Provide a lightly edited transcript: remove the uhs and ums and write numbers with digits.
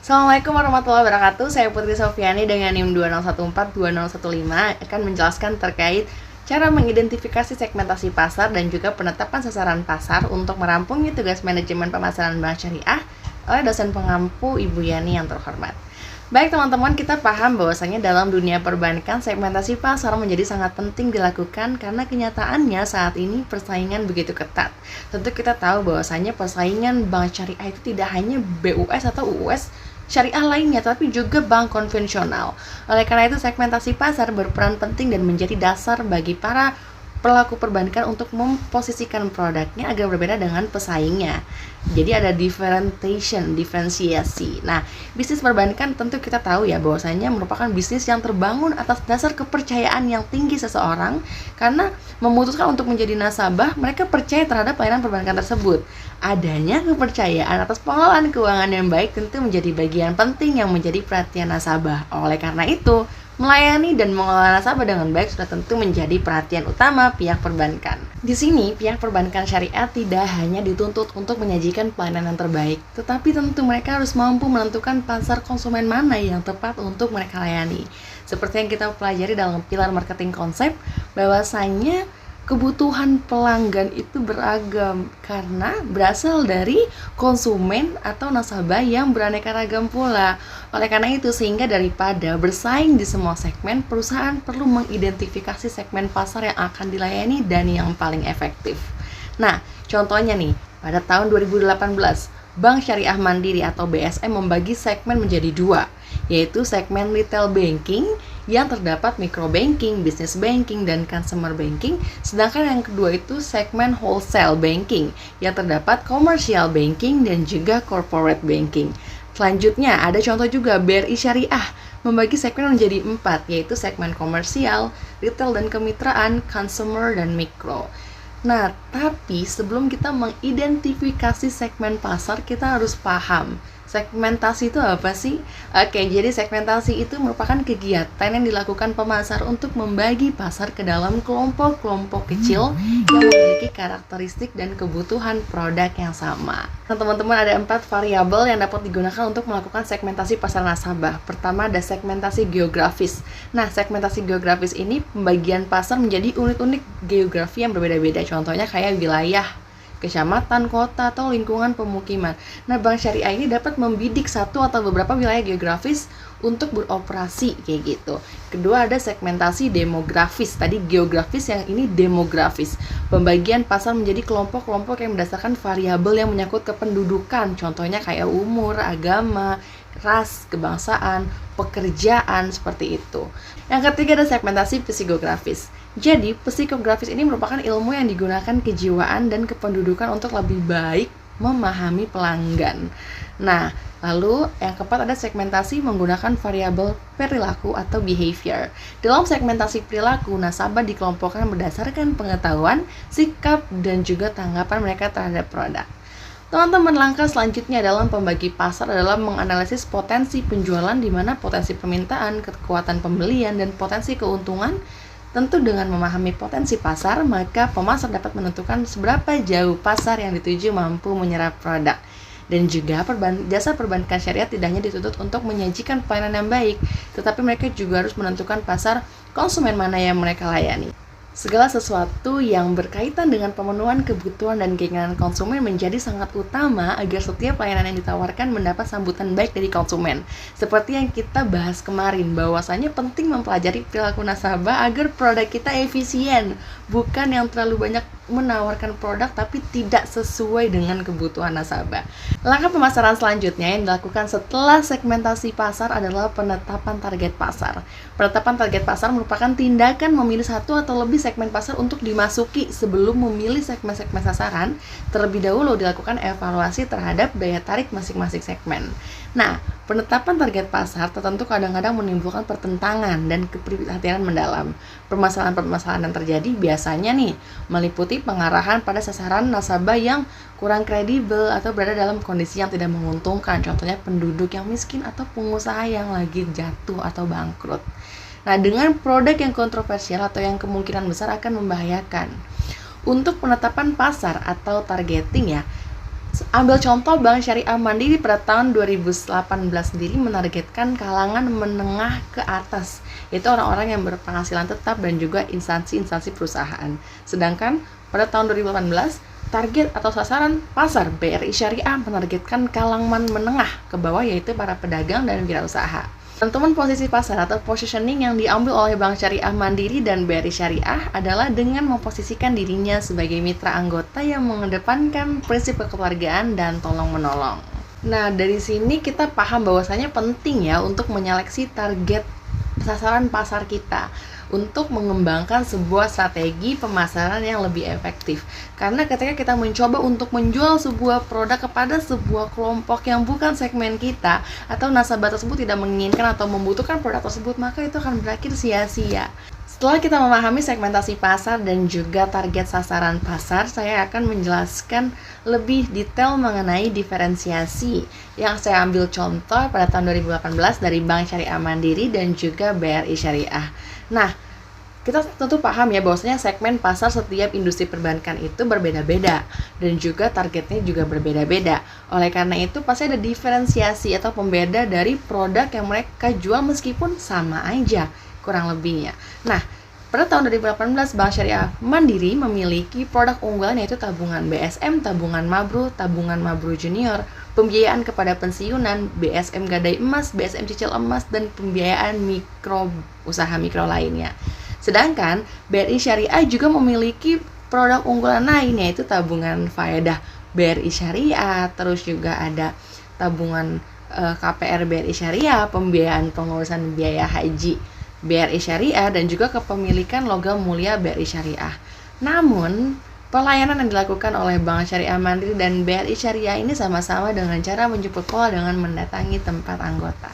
Assalamualaikum warahmatullahi wabarakatuh. Saya Putri Sofiani dengan NIM 20142015 akan menjelaskan terkait cara mengidentifikasi segmentasi pasar dan juga penetapan sasaran pasar untuk merampungi tugas manajemen pemasaran bank syariah oleh dosen pengampu Ibu Yani yang terhormat. Baik teman-teman, kita paham bahwasanya dalam dunia perbankan segmentasi pasar menjadi sangat penting dilakukan karena kenyataannya saat ini persaingan begitu ketat. Tentu kita tahu bahwasanya persaingan bank syariah itu tidak hanya BUS atau UUS syariah lainnya, tapi juga bank konvensional. Oleh karena itu, segmentasi pasar berperan penting dan menjadi dasar bagi para pelaku perbankan untuk memposisikan produknya agar berbeda dengan pesaingnya. Jadi ada diferensiasi. Nah, bisnis perbankan tentu kita tahu ya bahwasanya merupakan bisnis yang terbangun atas dasar kepercayaan yang tinggi seseorang karena memutuskan untuk menjadi nasabah, mereka percaya terhadap pelayanan perbankan tersebut. Adanya kepercayaan atas pengelolaan keuangan yang baik tentu menjadi bagian penting yang menjadi perhatian nasabah. Oleh karena itu, melayani dan mengelola nasabah dengan baik sudah tentu menjadi perhatian utama pihak perbankan. Di sini, pihak perbankan syariah tidak hanya dituntut untuk menyajikan pelayanan yang terbaik, tetapi tentu mereka harus mampu menentukan pasar konsumen mana yang tepat untuk mereka layani. Seperti yang kita pelajari dalam pilar marketing konsep, bahwasanya kebutuhan pelanggan itu beragam karena berasal dari konsumen atau nasabah yang beraneka ragam pula. Oleh karena itu, sehingga daripada bersaing di semua segmen, perusahaan perlu mengidentifikasi segmen pasar yang akan dilayani dan yang paling efektif. Nah, contohnya nih, pada tahun 2018, Bank Syariah Mandiri atau BSM membagi segmen menjadi dua, yaitu segmen retail banking yang terdapat micro banking, business banking, dan consumer banking. Sedangkan yang kedua itu segmen wholesale banking yang terdapat commercial banking dan juga corporate banking. Selanjutnya ada contoh juga BRI Syariah membagi segmen menjadi 4, yaitu segmen komersial, retail dan kemitraan, consumer, dan mikro. Nah, tapi sebelum kita mengidentifikasi segmen pasar, kita harus paham segmentasi itu apa sih? Oke, jadi segmentasi itu merupakan kegiatan yang dilakukan pemasar untuk membagi pasar ke dalam kelompok-kelompok kecil yang memiliki karakteristik dan kebutuhan produk yang sama. Nah, teman-teman, ada 4 variabel yang dapat digunakan untuk melakukan segmentasi pasar nasabah. Pertama, ada segmentasi geografis. Nah, segmentasi geografis ini pembagian pasar menjadi unit-unit geografi yang berbeda-beda. Contohnya kayak wilayah, kecamatan, kota, atau lingkungan pemukiman. Nah, bank syariah ini dapat membidik satu atau beberapa wilayah geografis untuk beroperasi kayak gitu. Kedua, ada segmentasi demografis. Tadi geografis, yang ini demografis. Pembagian pasar menjadi kelompok-kelompok yang berdasarkan variabel yang menyangkut kependudukan. Contohnya kayak umur, agama, ras, kebangsaan, pekerjaan, seperti itu. Yang ketiga, ada segmentasi psikografis. Jadi, psikografis ini merupakan ilmu yang digunakan kejiwaan dan kependudukan untuk lebih baik memahami pelanggan. Nah, lalu yang keempat ada segmentasi menggunakan variabel perilaku atau behavior. Dalam segmentasi perilaku, nasabah dikelompokkan berdasarkan pengetahuan, sikap, dan juga tanggapan mereka terhadap produk. Teman-teman, langkah selanjutnya dalam pembagi pasar adalah menganalisis potensi penjualan, di mana potensi permintaan, kekuatan pembelian, dan potensi keuntungan. Tentu dengan memahami potensi pasar, maka pemasar dapat menentukan seberapa jauh pasar yang dituju mampu menyerap produk. Dan juga jasa perbankan syariah tidak hanya dituntut untuk menyajikan pelayanan yang baik, tetapi mereka juga harus menentukan pasar konsumen mana yang mereka layani. Segala sesuatu yang berkaitan dengan pemenuhan kebutuhan dan keinginan konsumen menjadi sangat utama agar setiap layanan yang ditawarkan mendapat sambutan baik dari konsumen. Seperti yang kita bahas kemarin, bahwasanya penting mempelajari perilaku nasabah agar produk kita efisien, bukan yang terlalu banyak menawarkan produk tapi tidak sesuai dengan kebutuhan nasabah. Langkah pemasaran selanjutnya yang dilakukan setelah segmentasi pasar adalah penetapan target pasar. Penetapan target pasar merupakan tindakan memilih satu atau lebih segmen pasar untuk dimasuki. Sebelum memilih segmen-segmen sasaran, terlebih dahulu dilakukan evaluasi terhadap daya tarik masing-masing segmen. Nah, penetapan target pasar tertentu kadang-kadang menimbulkan pertentangan dan keprihatinan mendalam. Permasalahan-permasalahan yang terjadi biasanya nih meliputi pengarahan pada sasaran nasabah yang kurang kredibel atau berada dalam kondisi yang tidak menguntungkan. Contohnya penduduk yang miskin atau pengusaha yang lagi jatuh atau bangkrut. Nah, dengan produk yang kontroversial atau yang kemungkinan besar akan membahayakan. Untuk penetapan pasar atau targeting ya, Ambil contoh Bank Syariah Mandiri pada tahun 2018 sendiri menargetkan kalangan menengah ke atas, yaitu orang-orang yang berpenghasilan tetap dan juga instansi-instansi perusahaan. Sedangkan pada tahun 2018, target atau sasaran pasar BRI Syariah menargetkan kalangan menengah ke bawah, yaitu para pedagang dan wirausaha. Teman-teman, posisi pasar atau positioning yang diambil oleh Bank Syariah Mandiri dan BRI Syariah adalah dengan memposisikan dirinya sebagai mitra anggota yang mengedepankan prinsip kekeluargaan dan tolong-menolong. Nah, dari sini kita paham bahwasanya penting ya untuk menyeleksi target sasaran pasar kita untuk mengembangkan sebuah strategi pemasaran yang lebih efektif. Karena ketika kita mencoba untuk menjual sebuah produk kepada sebuah kelompok yang bukan segmen kita, atau nasabah tersebut tidak menginginkan atau membutuhkan produk tersebut, maka itu akan berakhir sia-sia. Setelah kita memahami segmentasi pasar dan juga target sasaran pasar, saya akan menjelaskan lebih detail mengenai diferensiasi yang saya ambil contoh pada tahun 2018 dari Bank Syariah Mandiri dan juga BRI Syariah. Nah, kita tentu paham ya bahwasanya segmen pasar setiap industri perbankan itu berbeda-beda dan juga targetnya juga berbeda-beda. Oleh karena itu pasti ada diferensiasi atau pembeda dari produk yang mereka jual meskipun sama aja kurang lebihnya. Nah, pada tahun 2018 Bank Syariah Mandiri memiliki produk unggulan yaitu tabungan BSM, tabungan Mabru Junior, pembiayaan kepada pensiunan, BSM Gadai Emas, BSM Cicil Emas, dan pembiayaan usaha mikro lainnya. Sedangkan BRI Syariah juga memiliki produk unggulan lain yaitu tabungan faedah BRI Syariah, terus juga ada tabungan KPR BRI Syariah, pembiayaan pengurusan biaya haji BRI Syariah, dan juga kepemilikan logam mulia BRI Syariah. Namun, pelayanan yang dilakukan oleh Bank Syariah Mandiri dan BRI Syariah ini sama-sama dengan cara menjemput bola dengan mendatangi tempat anggota.